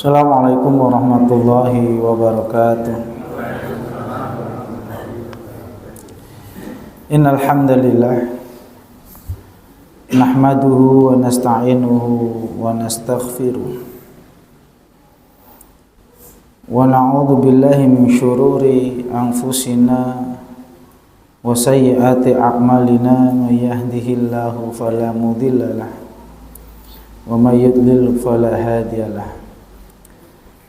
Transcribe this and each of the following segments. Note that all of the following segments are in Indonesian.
Assalamualaikum warahmatullahi wabarakatuh. Innal hamdalillah nahmaduhu wa nasta'inuhu wa nastaghfiruh wa na'udzu billahi min syururi anfusina wa sayyiati a'malina may yahdihillahu fala mudhillalah wa may yudlil fala hadiyalah.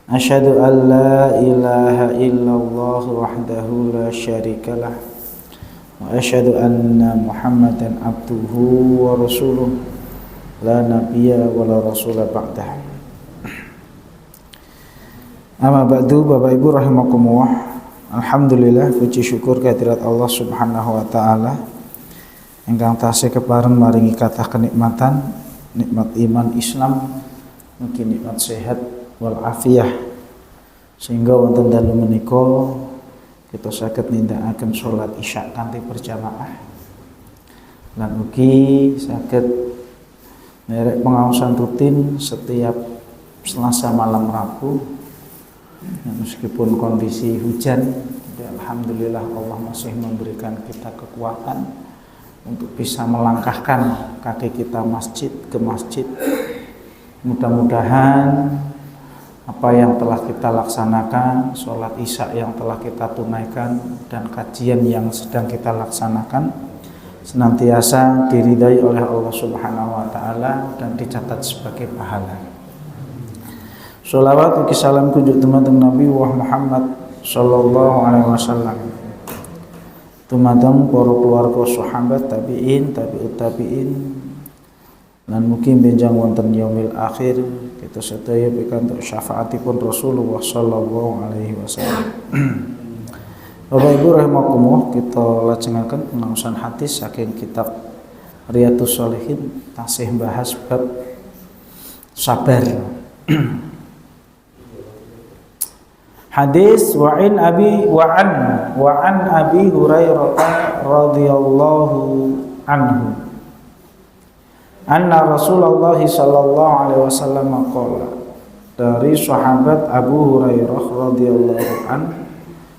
Asyhadu an la ilaha illallah wahdahu la syarikalah wa asyhadu anna Muhammadan abduhu wa rasuluh la nabiyya wa la rasula ba'dah. Amma ba'du, Bapak Ibu rahimakumullah. Alhamdulillah, puji syukur kehadirat Allah Subhanahu wa taala ingkang tasih kepareng maringi kathah kenikmatan, nikmat iman Islam, mugi nikmat sehat wal afiyah, sehingga wonten dalu menika kita saged nindakaken salat Isya kanthi berjamaah lan ugi saged nderek pengaosan rutin setiap Selasa malam Rabu. Meskipun kondisi hujan, alhamdulillah Allah masih memberikan kita kekuatan untuk bisa melangkahkan kaki kita masjid ke masjid. Mudah-mudahan apa yang telah kita laksanakan, sholat Isya yang telah kita tunaikan, dan kajian yang sedang kita laksanakan senantiasa diridai oleh Allah Subhanahu wa taala dan dicatat sebagai pahala. Sholawat ugi salam kunjuk dumateng Nabi Muhammad sallallahu alaihi wasallam. Dumateng para keluarga sahabat tabi'in, tabi'ut tabi'in, lan mugi benjang wonten yaumil akhir kita sedaya pikantuk syafaatipun Rasulullah sallallahu alaihi wasallam. Bapak Ibu rahimakumullah, kita lajengaken pengaosan hadis saking kitab Riyadhus Shalihin tasih bahas bab sabar. Hadis wa an Abi Hurairah radhiyallahu anhu anna Rasulullah sallallahu alaihi wasallam qala, dari sahabat Abu Hurairah radhiyallahu an,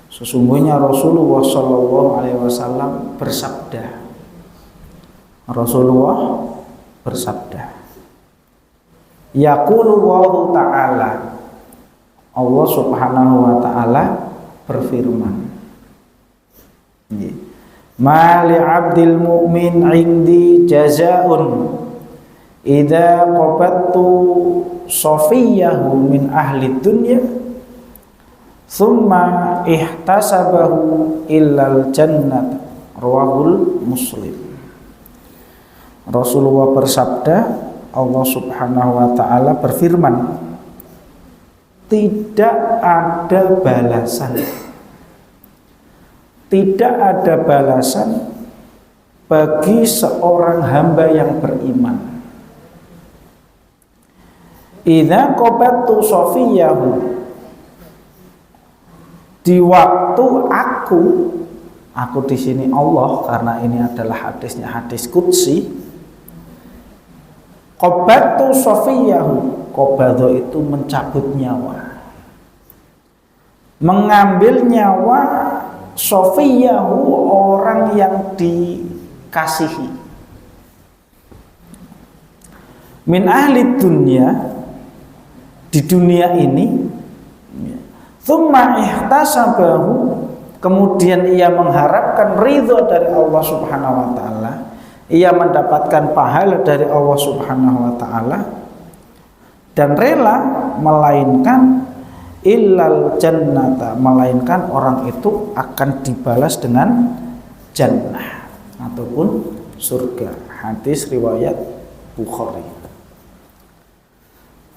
sesungguhnya Rasulullah sallallahu alaihi wasallam bersabda. Rasulullah bersabda, yaqulu Allahu ta'ala, Allah Subhanahu wa taala berfirman, ma li 'abdil mu'min 'indi jazaa'un idza qabattu safiyahu min ahli dunya thumma ihtasabahu illal jannat, rawahul Muslim. Rasulullah bersabda, Allah Subhanahu wa taala berfirman, tidak ada balasan, tidak ada balasan bagi seorang hamba yang beriman. Idza qabattu safiyahu, di waktu aku di sini Allah, karena ini adalah hadisnya hadis qudsi. Qabattu safiyahu, qabadha itu mencabut nyawa, mengambil nyawa safiyahu, orang yang dikasihi, min ahli dunya, di dunia ini, thumma ihtasabahu, kemudian ia mengharapkan ridho dari Allah Subhanahu wa taala, ia mendapatkan pahala dari Allah Subhanahu wa taala, dan rela, melainkan illal jannata, melainkan orang itu akan dibalas dengan jannah ataupun surga. Hadis riwayat Bukhari.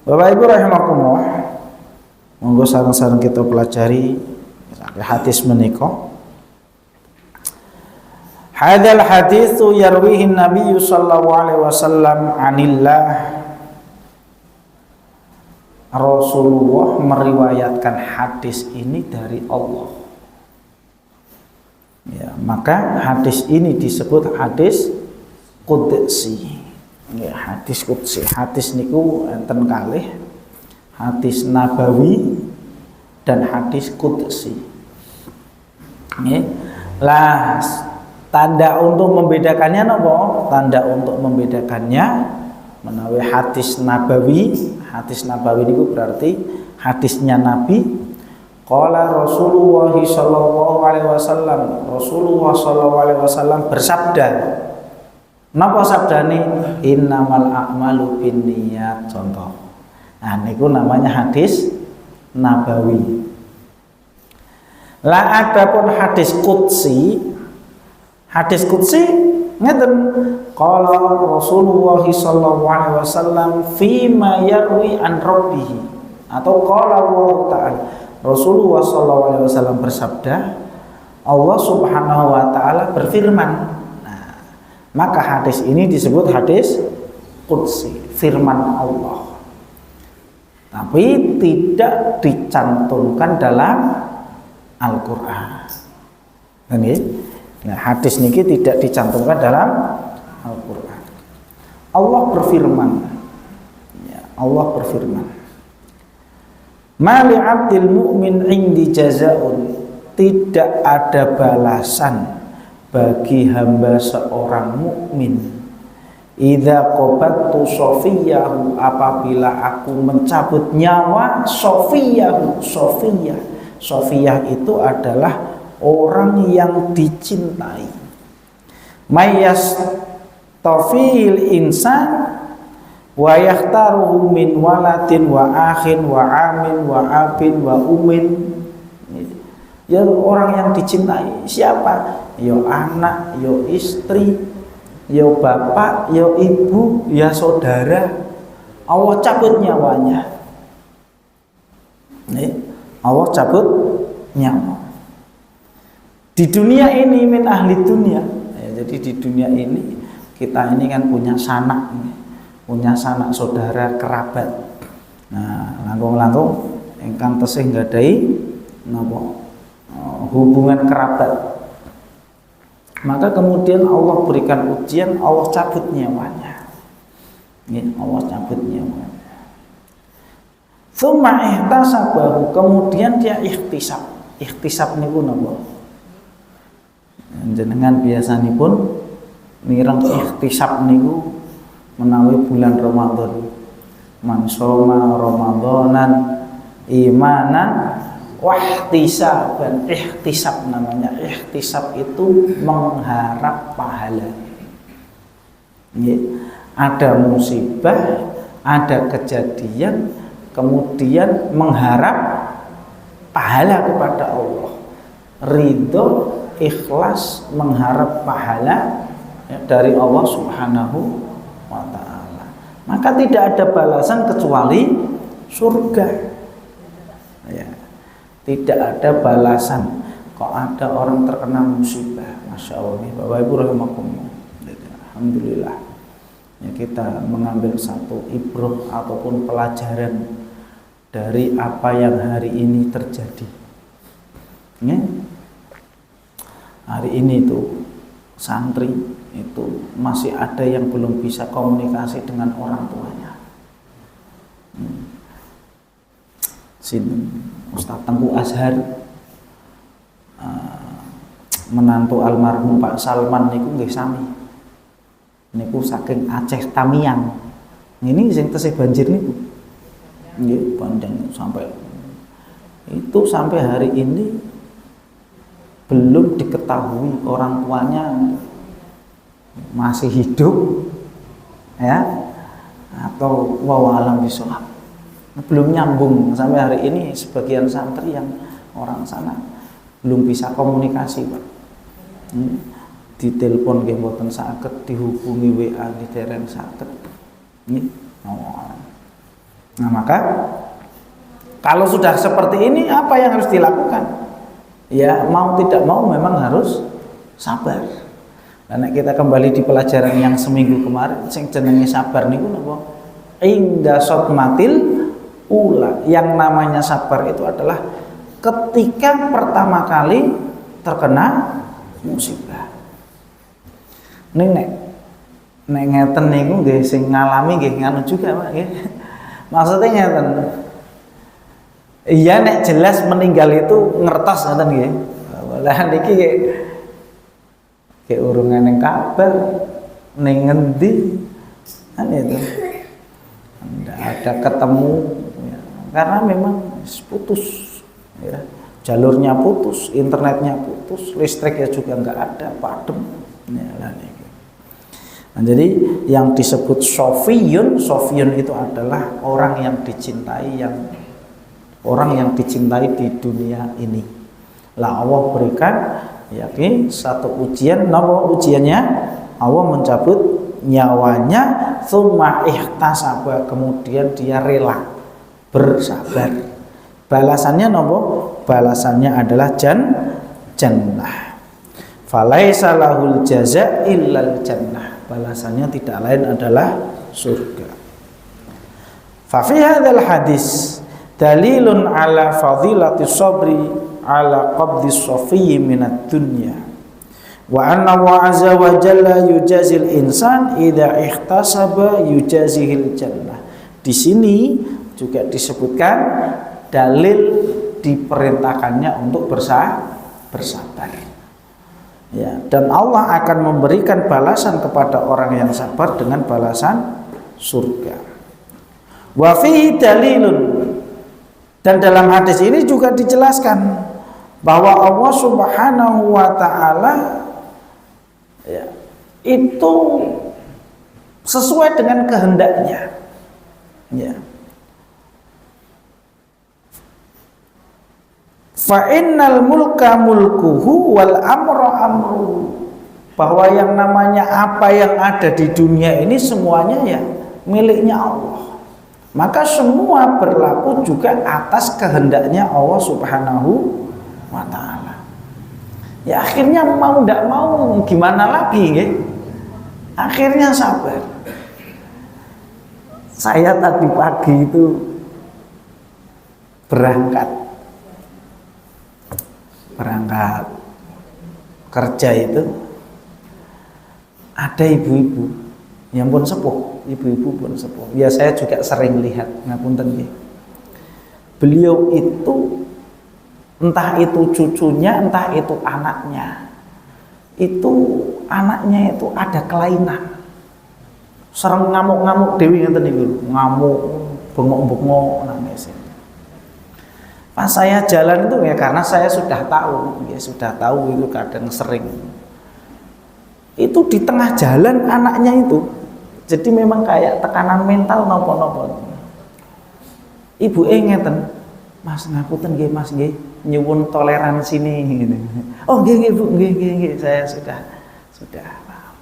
Bapak Ibu rahimakumullah, monggo sareng-sareng kita pelajari hadis menika. Hadzal haditsu yarwihi Nabi sallallahu alaihi wasallam anillah. Rasulullah meriwayatkan hadis ini dari Allah. Ya, maka hadis ini disebut hadis qudsi. Ya, hadis qudsi. Hadis niku enten kalih. hadis nabawi dan hadis qudsi. Lah tanda untuk membedakannya nopo? Tanda untuk membedakannya menawi hadis nabawi niku berarti hadisnya Nabi. Qala Rasulullah sallallahu alaihi wasallam, Rasulullah sallallahu alaihi wasallam bersabda. Napa sabdane? Innamal a'malu binniyat, contoh. Nah niku namanya hadis nabawi. La adapun hadis qudsi ngeten, qala Rasulullah sallallahu alaihi wasallam fi ma yarwi an rabbih, atau qala Allah taala, Rasulullah sallallahu alaihi wasallam bersabda, Allah Subhanahu wa taala berfirman. Nah, maka hadis ini disebut hadis qudsi, firman Allah. Tapi tidak dicantumkan dalam Al-Qur'an. Nah, hadis niki tidak dicantumkan dalam Al-Qur'an. Allah berfirman. Ya, Allah berfirman. Mali abdil mu'min indi jazaun, tidak ada balasan bagi hamba seorang mukmin. Idza qabattu sofiyahu, apabila aku mencabut nyawa sofiyahu. Sofiyah itu adalah orang yang dicintai. Mayas tafil insan wa yakhtaruhu min waladin wa akhin wa amin wa abin wa umin. Ya orang yang dicintai siapa? Ya anak, ya istri, ya bapak, ya ibu, ya saudara. Allah cabut nyawanya. Allah cabut nyawa. Di dunia ini min ahli dunia. Ya, jadi di dunia ini kita ini kan punya sanak saudara kerabat. Nah, langkung-langkung ingkang tesih nggadahi napa hubungan kerabat. Maka kemudian Allah berikan ujian, Allah cabut nyawanya. Allah cabut nyawanya. Tsumma ihtasabahu, kemudian dia ikhtisab. Ikhtisab niku napa? Jenengan biasanipun mireng ikhtisab niku menawi bulan Ramadan. Man shoma ramadanan imanan wahtisaban. Ihtisab namanya. Ihtisab itu mengharap pahala. Ada musibah, ada kejadian, kemudian mengharap pahala kepada Allah. Ridho, ikhlas, mengharap pahala dari Allah Subhanahu wa ta'ala. Maka tidak ada balasan kecuali surga. Ya. Tidak ada balasan. Kok ada orang terkena musibah, Masya Allah, Bapak Ibu rahimakumullah. Alhamdulillah, ya, kita mengambil satu ibrah ataupun pelajaran dari apa yang hari ini terjadi. Ya. Hari ini itu santri itu masih ada yang belum bisa komunikasi dengan orang tuanya. Ustaz Tengku Azhar, menantu almarhum Pak Salman niku nggih sami. Niku saking Aceh Tamiang. Ini sing tesih banjir niku. Nggih, panjang sampai hari ini belum diketahui orang tuanya masih hidup ya atau wawalam bishawab. Belum nyambung sampai hari ini. Sebagian santri yang orang sana belum bisa komunikasi, Pak. Ditelepon nggih mboten saged, dihubungi WA nggih dereng saged. Nah, maka kalau sudah seperti ini apa yang harus dilakukan? Ya mau tidak mau memang harus sabar. Karena kita kembali di pelajaran yang seminggu kemarin, sing jenenge sabar niku napa? Inda sotmatil ula. Yang namanya sabar itu adalah ketika pertama kali terkena musibah. Nek ngeten niku nggih sing ngalami nggih nganu juga, Pak, nggih. Maksudnya ngeten. Iya nek jelas meninggal itu ngertos ngoten nggih. Lah niki kayak urungan yang kabar ning ngendi kan itu. Tidak ada ketemu ya. Karena memang putus ya. Jalurnya putus, internetnya putus, listriknya juga nggak ada, padam ya, lah niki. Nah, jadi yang disebut sofiyun itu adalah orang yang dicintai, orang yang dicintai di dunia ini. Lah Allah berikan yakin satu ujian, napa ujiannya? Allah mencabut nyawanya, tsumma ihtasaba, kemudian dia rela bersabar. Balasannya napa? Balasannya adalah jannah. Falaisa lahul jaza illal jannah. Balasannya tidak lain adalah surga. Fa fi hadzal hadis dalilun ala fadilati sabri ala qabdi safiyyi minad dunya wa anna wa azza wa jalla yujazil insan idza ihtasaba yujazihil jannah. Di sini juga disebutkan dalil diperintahkannya untuk bersabar. Ya, dan Allah akan memberikan balasan kepada orang yang sabar dengan balasan surga. Wa fihi dalilun, dan dalam hadis ini juga dijelaskan bahwa Allah Subhanahu wa taala ya, itu sesuai dengan kehendaknya. Ya. Fa innal mulka mulkuhu wal amra amruhu, bahwa yang namanya apa yang ada di dunia ini semuanya ya miliknya Allah. Maka semua berlaku juga atas kehendaknya Allah Subhanahu wa taala. Ya akhirnya mau tidak mau gimana lagi ya? Akhirnya sabar. Saya tadi pagi itu berangkat kerja itu ada ibu-ibu yang pun sepuh, ibu-ibu pun sepuh. Ya saya juga sering lihat, ngapunten nggih. Beliau itu entah itu cucunya, entah itu anaknya. Itu anaknya itu ada kelainan. Sereng ngamuk-ngamuk dewi ngeten niku, ngamuk, bengok-bengok nangis. Pas saya jalan itu ya karena saya sudah tahu itu kadang sering. Itu di tengah jalan anaknya itu. Jadi memang kayak tekanan mental nopo-nopo. Ibu ngeten, Mas ngapunten nggih Mas nggih, nyuwun toleransi nih gitu. Oh nggih Bu, nggih saya sudah paham.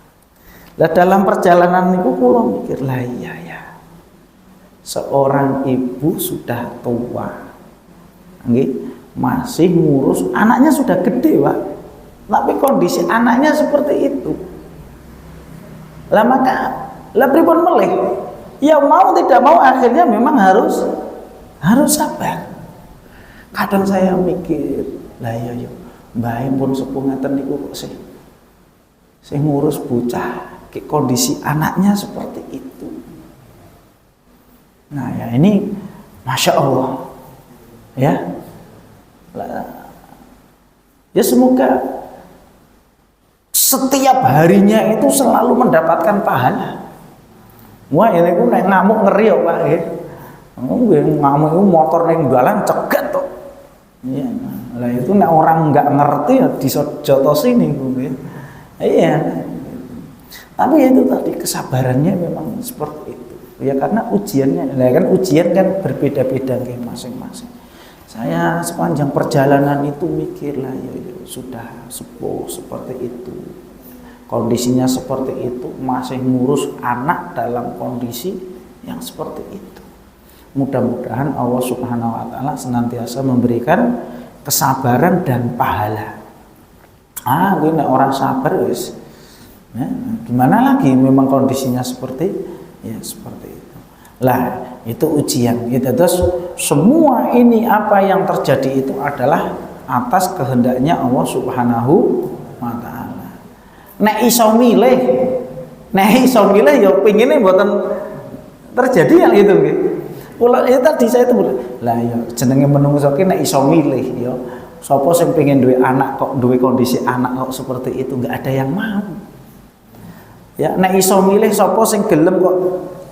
Lah dalam perjalanan niku kula mikir, lah iya ya. Seorang ibu sudah tua. Nggih, masih ngurus anaknya sudah gede, Pak. Tapi kondisi anaknya seperti itu. Lah maka pripun melih? Ya mau tidak mau akhirnya memang harus sabar. Kadang saya mikir, lah ya mbae pun sepuh ngaten niku kok sih ngurus bocah, kondisi anaknya seperti itu. Nah, ya ini Masya Allah. Ya, ya semoga setiap harinya itu selalu mendapatkan pahala. Wah ini aku ngamuk ngeri ya Pak ya. Ngamuk itu motor ning dalan cegat tuh. Ya, lah itu nek orang nggak ngerti ya dijotosi nih ya. Iya. Tapi itu tadi kesabarannya memang seperti itu. Ya karena ujiannya, lah kan ujian kan berbeda-beda kayak masing-masing. Saya sepanjang perjalanan itu mikir lah ya sudah sepuh seperti itu, kondisinya seperti itu, masih ngurus anak dalam kondisi yang seperti itu. Mudah-mudahan Allah Subhanahu wa taala senantiasa memberikan kesabaran dan pahala. Ini orang sabar wis. Ya, gimana lagi memang kondisinya seperti itu. Lah itu ujian gitu. Terus semua ini apa yang terjadi itu adalah atas kehendaknya Allah Subhanahu wa taala. Nek iso milih ya pengine mboten terjadi yang itu nggih. Kula ya tadi saya itu lah ya jenenge menungso ki nek iso milih ya. Sapa sing pengen duwe anak kok duwe kondisi anak kok seperti itu, enggak ada yang mau. Ya nek iso milih sapa sing gelem kok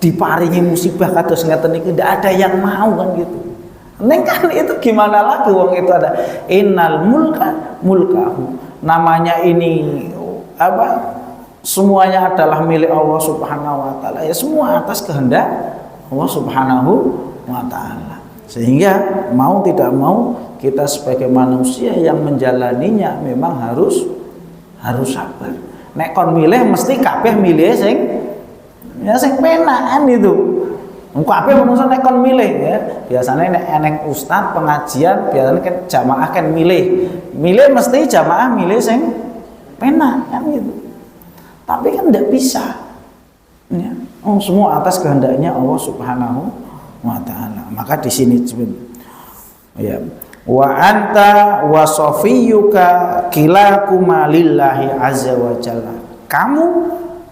diparingi musibah kados ngeten iki, enggak ada yang mau kan gitu. Neng kan itu gimana lagi wong itu ada innal mulka mulkahu. Namanya ini apa? Semuanya adalah milik Allah Subhanahu wa taala. Ya semua atas kehendak Allah Subhanahu wa taala. Sehingga mau tidak mau kita sebagai manusia yang menjalaninya memang harus sabar. Nek kon milih mesti kabeh milih sing penakan itu. Kabeh manusia nek kon milih ya. Biasanya nek eneng ustaz pengajian biasanya kan jamaah kan milih. Milih mesti jamaah milih sing penakan gitu. Tapi kan tidak bisa. Ya. Semua atas kehendaknya Allah Subhanahu wa taala. Maka di sini ya wa anta wa safiyuka kilakuma lillahi azza wa jalla. Kamu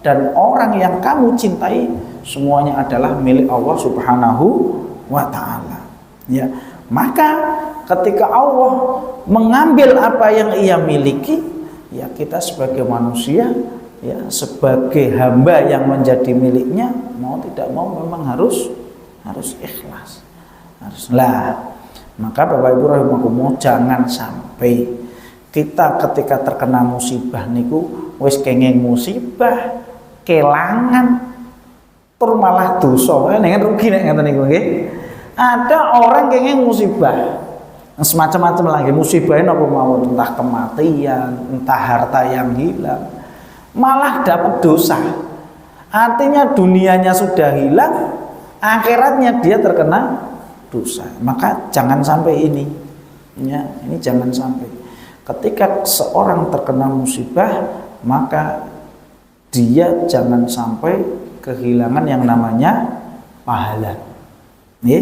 dan orang yang kamu cintai semuanya adalah milik Allah Subhanahu wa taala. Ya. Maka ketika Allah mengambil apa yang ia miliki, ya kita sebagai manusia ya sebagai hamba yang menjadi miliknya mau tidak mau memang harus ikhlas. Haruslah. Maka Bapak Ibu rahimakumullah jangan sampai kita ketika terkena musibah niku wis kenging musibah kelangan tur malah dosa nek rugi nek ngoten niku nggih. Ada orang kenging musibah semacam-macam lagi musibahnya apa mau entah kematian, entah harta yang hilang, malah dapat dosa. Artinya dunianya sudah hilang, akhiratnya dia terkena dosa. Maka jangan sampai ini. Ya, ini jangan sampai. Ketika seorang terkena musibah, maka dia jangan sampai kehilangan yang namanya pahala. Ya,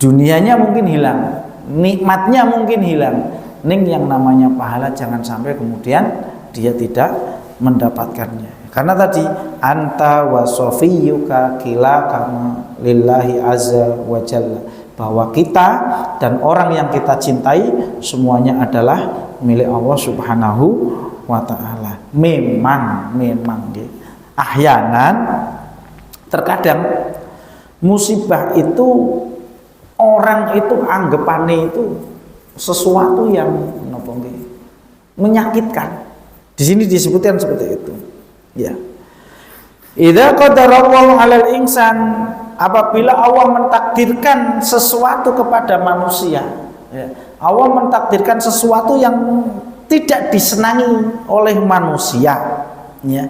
dunianya mungkin hilang, nikmatnya mungkin hilang. Ning yang namanya pahala jangan sampai kemudian dia tidak mendapatkannya. Karena tadi anta wa safiyuka kilakama lillahi azza wa jalla, bahwa kita dan orang yang kita cintai semuanya adalah milik Allah Subhanahu wa taala. Memang ahyanan terkadang musibah itu orang itu anggapannya itu sesuatu yang menyakitkan. Di sini disebutkan seperti itu. Ya. Idza qadarallahu 'alal insan, apabila Allah mentakdirkan sesuatu kepada manusia, ya. Allah mentakdirkan sesuatu yang tidak disenangi oleh manusia, ya.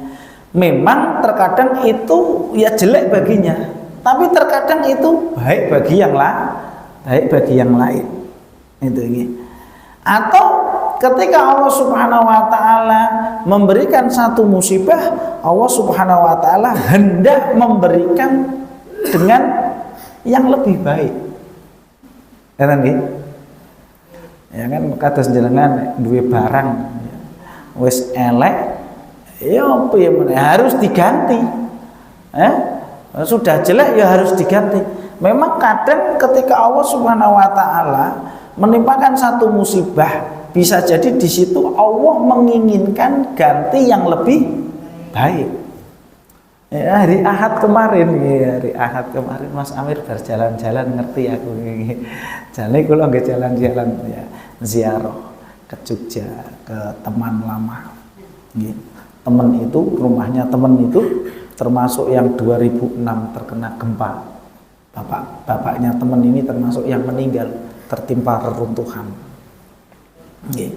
Memang terkadang itu ya jelek baginya, tapi terkadang itu baik bagi yang lain. Itu ini. Atau ketika Allah Subhanahu wa taala memberikan satu musibah, Allah Subhanahu wa taala hendak memberikan dengan yang lebih baik. Ya kan nggih? Ya kan kados jenengan duwe barang wis elek, ya apa ya harus diganti. Sudah jelek ya harus diganti. Memang kadang ketika Allah Subhanahu wa taala menimpakan satu musibah, bisa jadi di situ Allah menginginkan ganti yang lebih baik. Ya, hari Ahad kemarin Mas Amir berjalan-jalan ngerti aku nggih. Jane kula nggih jalan-jalan ya ziarah ke Jogja ke teman lama. Nggih. Teman itu rumahnya teman itu termasuk yang 2006 terkena gempa. Bapaknya teman ini termasuk yang meninggal tertimpa reruntuhan. Nggih.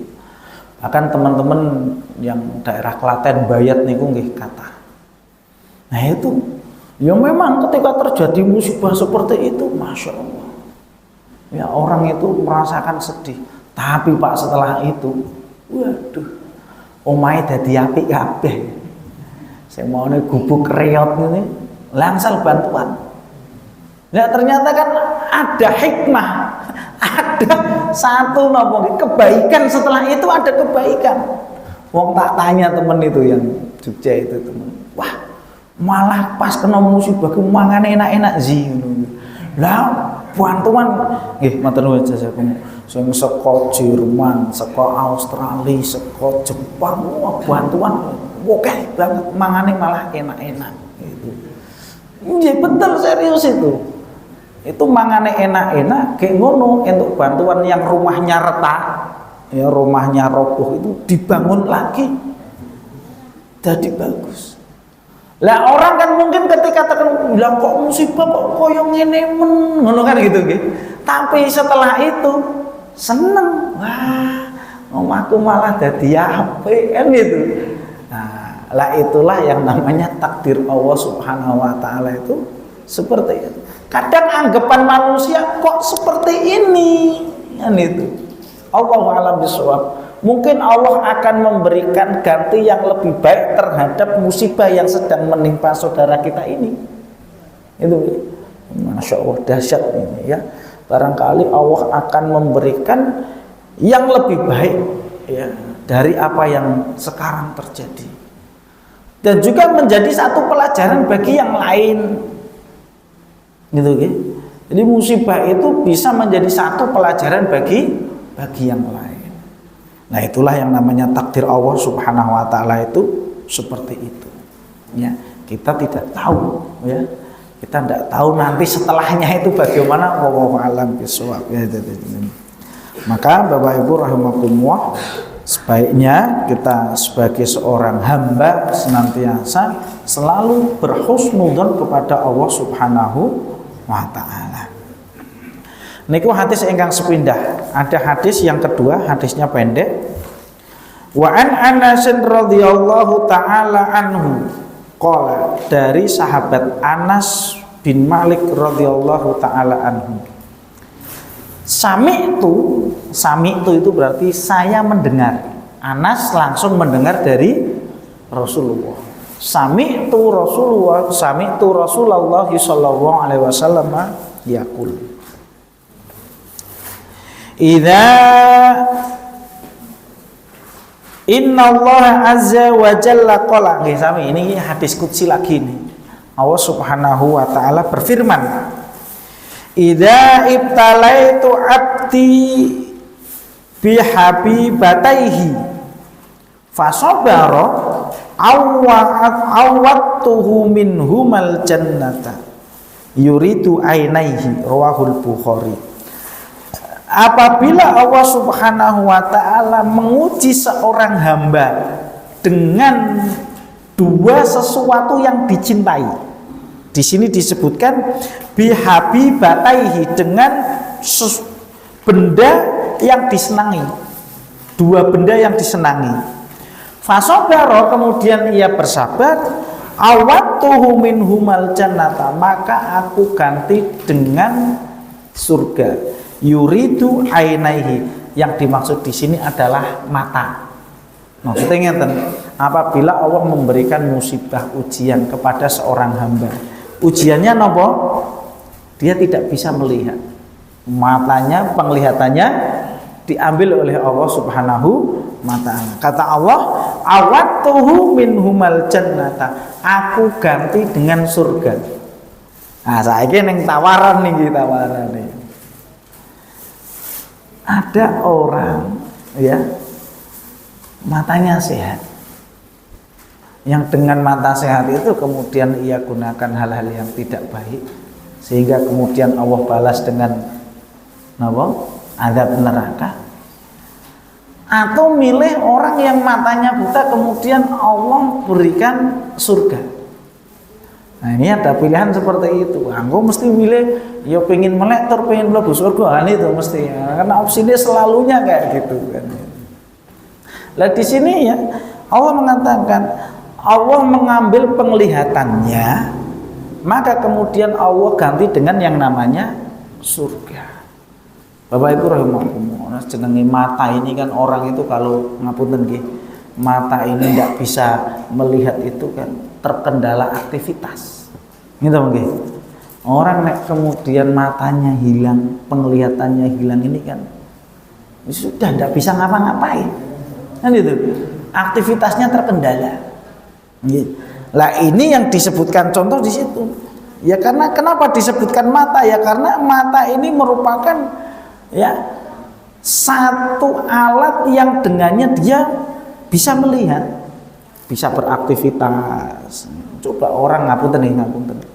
Bahkan teman-teman yang daerah Klaten Bayat niku nggih kata. Nah itu, ya memang ketika terjadi musibah seperti itu, masya Allah, ya orang itu merasakan sedih. Tapi Pak setelah itu, waduh, omahe dadi apik kabeh. Saya mau nih gubuk reot ini, langsal bantuan. Nah ternyata kan ada hikmah, ada satu kebaikan setelah itu ada kebaikan. Wong tak tanya temen itu yang Jogja itu temen, wah malah pas kena musibah mangane enak-enak sih. Lah bantuan nggih matur nuwun jazakum. Sing saka Jerman, saka Australia, saka Jepang, bantuan akeh banget mangane malah enak-enak gitu. Nggih betul serius itu. Itu mangane enak-enak kayak ngono untuk bantuan yang rumahnya retak, ya rumahnya roboh itu dibangun lagi. Jadi bagus. Lah orang kan mungkin ketika tekan bilang kok musibah kok koyo ngene men ngono kan gitu nggih. Tapi setelah itu seneng. Wah, omahku malah dadi apik kan gitu. Nah, lah itulah yang namanya takdir Allah Subhanahu wa taala itu seperti itu. Kadang anggapan manusia kok seperti ini kan itu. Allahu a'lam bishawab. Mungkin Allah akan memberikan ganti yang lebih baik terhadap musibah yang sedang menimpa saudara kita ini. Itu, masya Allah dahsyat ini ya. Barangkali Allah akan memberikan yang lebih baik ya dari apa yang sekarang terjadi. Dan juga menjadi satu pelajaran bagi yang lain. Gitu ya. Jadi musibah itu bisa menjadi satu pelajaran bagi yang lain. Nah itulah yang namanya takdir Allah Subhanahu wa taala itu seperti itu. Ya, kita tidak tahu ya. Kita tidak tahu nanti setelahnya itu bagaimana, wallahu a'lam bishawab. Ya, maka Bapak Ibu rahimakumullah, sebaiknya kita sebagai seorang hamba senantiasa selalu berhusnudzon kepada Allah Subhanahu wa taala. Niku hadis ingkang sepindah. Ada hadis yang kedua, hadisnya pendek. Wa an Anas radhiyallahu taala anhu qala, dari sahabat Anas bin Malik radhiyallahu taala anhu. Sami'tu itu berarti saya mendengar. Anas langsung mendengar dari Rasulullah. Sami'tu Rasulullah sallallahu alaihi wasallam yaqul. Idza Inna Allah azza wa jalla qala, nggih sami ini hadis qudsi lagi nih. Allah Subhanahu wa taala berfirman, idza ibtalaitu abdi bihabibataihi fasabara awwatuhu minhumal jannata yuridu ainaihi, rawahul Bukhari. Apabila Allah Subhanahu wa taala menguji seorang hamba dengan dua sesuatu yang dicintai. Di sini disebutkan bihabibataihi, dengan benda yang disenangi. Dua benda yang disenangi. Fasabara, kemudian ia bersabar, awatuhu minhumal jannata, maka aku ganti dengan surga. Yuridu ainaihi, yang dimaksud di sini adalah mata. Maksudnya ngeten, apabila Allah memberikan musibah ujian kepada seorang hamba, ujiannya nopo? Dia tidak bisa melihat. Matanya, penglihatannya diambil oleh Allah Subhanahu wa taala. Kata Allah, awatuhu minhumal jannata, aku ganti dengan surga. Nah, saiki ning tawaran nih, tawaran nih. Ada orang ya matanya sehat, yang dengan mata sehat itu kemudian ia gunakan hal-hal yang tidak baik, sehingga kemudian Allah balas dengan azab neraka. Atau milih orang yang matanya buta kemudian Allah berikan surga. Nah ini ada pilihan seperti itu. Engkau mesti milih, ya pengen melek tur pengen mlebu surga, itu mesti ya. Karena opsinya selalunya kayak gitu kan. Lah di sini ya Allah mengatakan, Allah mengambil penglihatannya, maka kemudian Allah ganti dengan yang namanya surga. Bapak Ibu rahimakumullah, jenenge mata ini kan, orang itu kalau ngapunten nggih, mata ini tidak bisa melihat itu kan terkendala aktivitas. Gitu nggih. Orang nek kemudian matanya hilang, penglihatannya hilang, ini kan sudah tidak bisa ngapa-ngapain. Kan itu. Aktivitasnya terkendala. Lah ini yang disebutkan contoh di situ. Ya karena kenapa disebutkan mata? Ya karena mata ini merupakan ya satu alat yang dengannya dia bisa melihat, bisa beraktivitas. Coba orang ngapunten,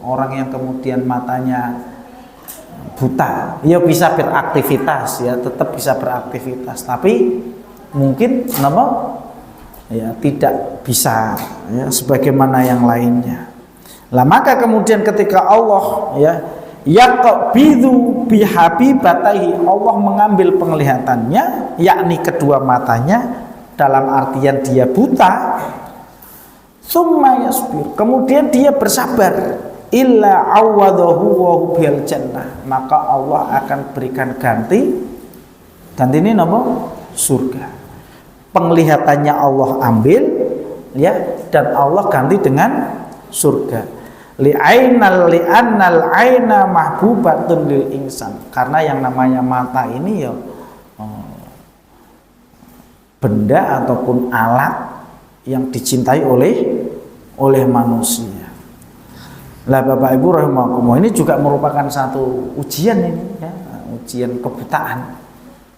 orang yang kemudian matanya buta, ya bisa beraktivitas, ya tetap bisa beraktivitas, tapi mungkin ya tidak bisa ya sebagaimana yang lainnya. Lah maka kemudian ketika Allah ya yaqbidu bihabibatihi, Allah mengambil penglihatannya, yakni kedua matanya, dalam artian dia buta, summa yasbir, kemudian dia bersabar, illa awadahu wa bil jannah, maka Allah akan berikan ganti ini surga. Penglihatannya Allah ambil ya, dan Allah ganti dengan surga. Li'annal aina mahbubatun lil insan, karena yang namanya mata ini ya benda ataupun alat yang dicintai oleh manusia. Lah Bapak Ibu rahimakumullah, ini juga merupakan satu ujian ini ya, ujian kebutaan.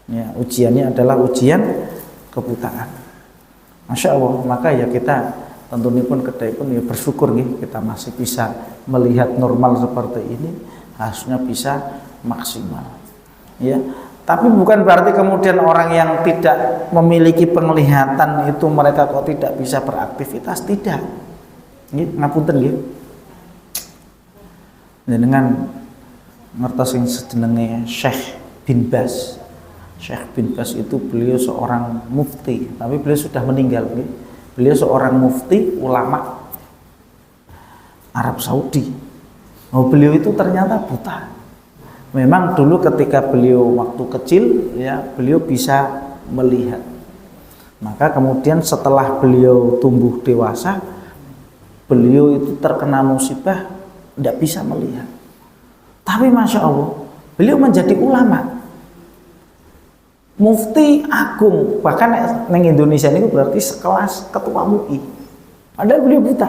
Ya, ujiannya adalah ujian kebutaan. Masya Allah, maka ya kita tentunya pun kedai pun ya bersyukur nih, kita masih bisa melihat normal seperti ini, harusnya bisa maksimal. Ya, tapi bukan berarti kemudian orang yang tidak memiliki penglihatan itu mereka kok tidak bisa beraktivitas, tidak. Nggih, ngapunten nggih. Dengan ngertos yang sejenenge Syekh bin Baz. Syekh bin Baz itu beliau seorang mufti, tapi beliau sudah meninggal nggih. Beliau seorang mufti ulama Arab Saudi. Beliau itu ternyata buta. Memang dulu ketika beliau waktu kecil ya, beliau bisa melihat. Maka kemudian setelah beliau tumbuh dewasa, beliau itu terkena musibah, tidak bisa melihat. Tapi Masya Allah, beliau menjadi ulama, mufti agung, bahkan neng Indonesia ini berarti sekelas ketua MUI. Padahal beliau buta.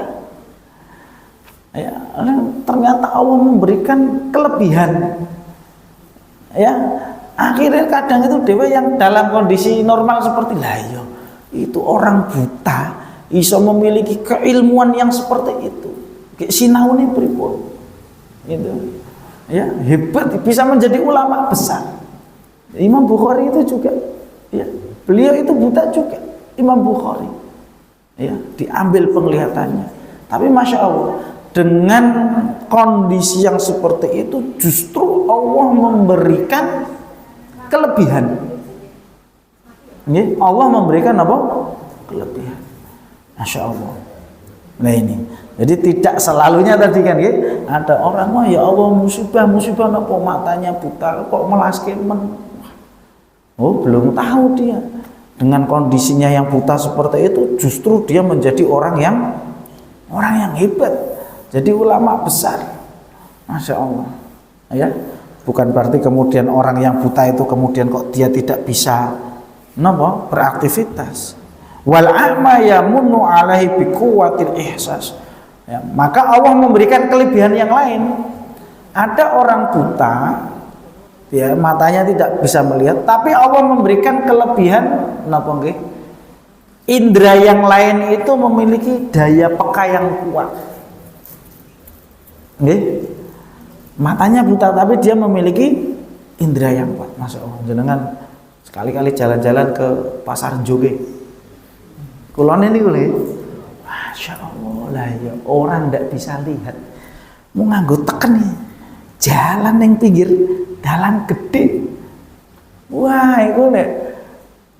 Ya, ternyata Allah memberikan kelebihan. Ya, akhirnya kadang itu dewa yang dalam kondisi normal seperti lah, yo, itu orang buta iso memiliki keilmuan yang seperti itu. Kayak sinaune pripun. Gitu. Ya, hebat, bisa menjadi ulama besar. Imam Bukhari itu juga, ya, beliau itu buta juga, Imam Bukhari, ya, diambil penglihatannya. Tapi Masya Allah, dengan kondisi yang seperti itu justru Allah memberikan kelebihan. Ya, Allah memberikan apa? Kelebihan. Masya Allah. Nah ini, jadi tidak selalunya tadi kan, ya, ada orang wah ya Allah musibah apa matanya buta kok melas kemen. Oh, belum tahu dia dengan kondisinya yang buta seperti itu, justru dia menjadi orang yang hebat, jadi ulama besar. Masya Allah, ya, bukan berarti kemudian orang yang buta itu kemudian kok dia tidak bisa beraktivitas. Wal a'ma yamunnu alaihi biquwwatil ihsas. Ya, maka Allah memberikan kelebihan yang lain. Ada orang buta, ya, matanya tidak bisa melihat, tapi Allah memberikan kelebihan napa nggih? Indra yang lain itu memiliki daya peka yang kuat. Nggih? Matanya buta tapi dia memiliki indra yang kuat. Masya Allah, jenengan sekali-kali jalan-jalan ke pasar Joge. Kulon ini kuwi. Masya Allah lah ya, orang ndak bisa lihat. Mau nganggo teken nih. Jalan yang pinggir dalan gede, wah itu nek,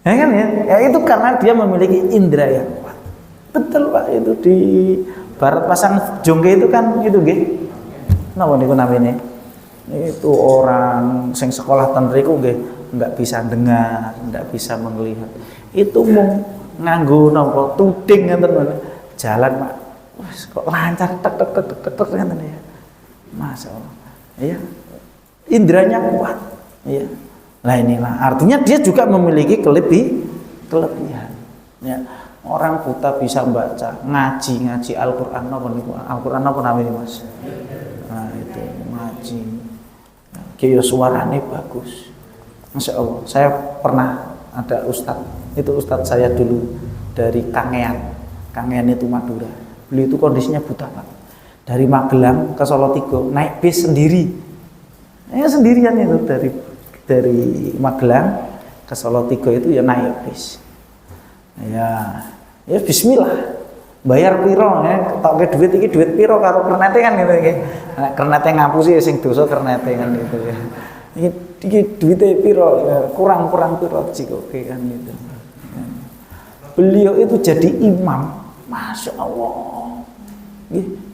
ya kan ya, itu karena dia memiliki indera yang kuat. Betul Pak, itu di barat pasang Jongge itu kan itu nggih. Napa niku namanya? Itu orang sing sekolah ten mriku nggih enggak bisa dengar, enggak bisa melihat. Itu mau nganggo napa tuding ngeten jalan Pak. Wes kok lancar tek ngeten ya. Masyaallah. Ya. Indranya kuat, ya. Nah inilah artinya dia juga memiliki kelebihan. Ya. Orang buta bisa baca, ngaji Al-Qur'an apa niku? Al-Qur'an apa namanya Mas? Nah, ngaji. Kayak suaranya bagus. Masya Allah, saya pernah ada itu ustadz saya dulu dari Kangean itu Madura. Beliau itu kondisinya buta Pak. Dari Magelang ke Salatiga naik bis sendiri. Sendirian itu dari Magelang ke Salatiga itu ya naik bis. Ya bismillah. Bayar piro ya, toke duit iki duit piro karo kernete kan gitu ya. Nek kernete ngapusi ya sing dosa kernete kan gitu ya. Iki duite piro ya, kurang piro cikoke kan gitu. Beliau itu jadi imam, Masya Allah.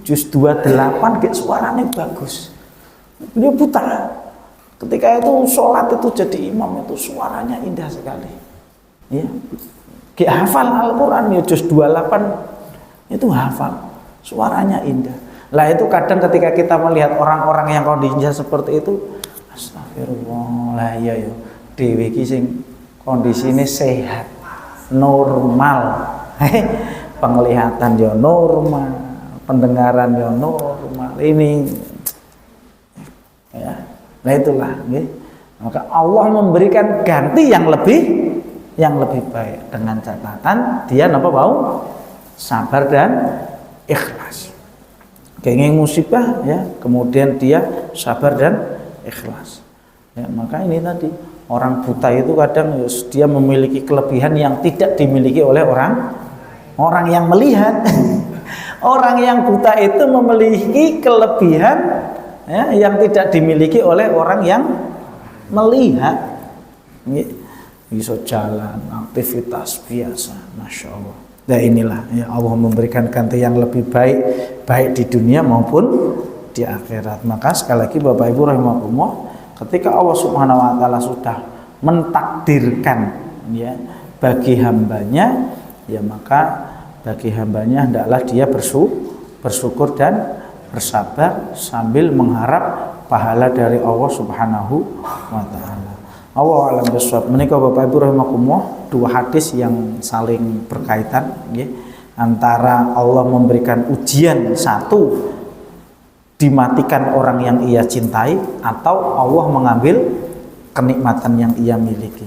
Juz 28 kayak suaranya bagus. Beliau buta. Ketika itu sholat itu jadi imam itu suaranya indah sekali. Ya. Kayak hafal Al-Quran ya juz 28 itu hafal. Suaranya indah. Lah itu kadang ketika kita melihat orang-orang yang kondisinya seperti itu, astagfirullah, lah iya ya. Dewe iki sing kondisine sehat, normal. Penglihatan ya normal, pendengaran ya normal. Ini ya. Nah itulah, ya. Maka Allah memberikan ganti yang lebih baik dengan catatan dia apa mau sabar dan ikhlas. Kenging musibah ya, kemudian dia sabar dan ikhlas. Ya, maka ini tadi orang buta itu kadang dia memiliki kelebihan yang tidak dimiliki oleh orang yang melihat. Orang yang buta itu memiliki kelebihan ya, yang tidak dimiliki oleh orang yang melihat. Bisa jalan, aktivitas biasa, Masya Allah. Nah inilah ya, Allah memberikan ganti yang lebih baik di dunia maupun di akhirat. Maka sekali lagi Bapak Ibu rahimakumullah, ketika Allah Subhanahu wa taala sudah mentakdirkan ya bagi hambanya, ya maka bagi hambanya hendaklah dia bersyukur dan bersabar sambil mengharap pahala dari Allah Subhanahu wa taala. Allah alam bisawab. Menika Bapak Ibu rahimakumullah, dua hadis yang saling berkaitan ya, antara Allah memberikan ujian satu dimatikan orang yang ia cintai atau Allah mengambil kenikmatan yang ia miliki.